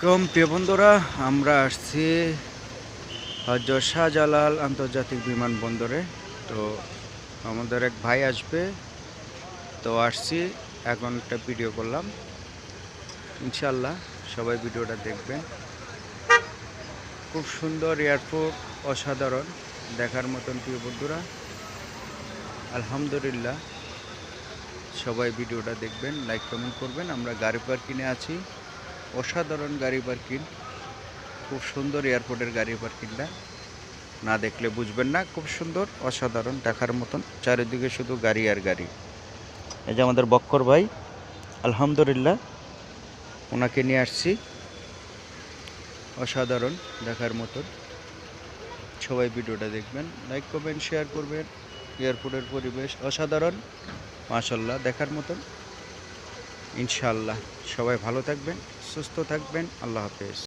আলাইকুম প্রিয় বন্ধুরা, আমরা আসছি হযরত শাহজালাল আন্তর্জাতিক বিমানবন্দরে। তো আমাদের এক ভাই আসবে, তো আসছি, এখন একটা ভিডিও করলাম। ইনশাল্লাহ সবাই ভিডিওটা দেখবেন। খুব সুন্দর এয়ারপোর্ট, অসাধারণ, দেখার মতন প্রিয় বন্ধুরা। আলহামদুলিল্লাহ, সবাই ভিডিওটা দেখবেন, লাইক কমেন্ট করবেন। আমরা গাড়ি পার্কিংয়ে আছি, অসাধারণ গাড়ি পার্কিং, খুব সুন্দর এয়ারপোর্টের গাড়ি পার্কিংটা, না দেখলে বুঝবেন না। খুব সুন্দর, অসাধারণ, দেখার মতন, চারিদিকে শুধু গাড়ি আর গাড়ি। এই যে আমাদের বক্কর ভাই, আলহামদুলিল্লাহ, ওনাকে নিয়ে আসছি। অসাধারণ, দেখার মতন। সবাই ভিডিওটা দেখবেন, লাইক করবেন, শেয়ার করবেন। এয়ারপোর্টের পরিবেশ অসাধারণ, মাশাআল্লাহ, দেখার মতন। ইনশাআল্লাহ সবাই ভালো থাকবেন, সুস্থ থাকবেন। আল্লাহ হাফেজ।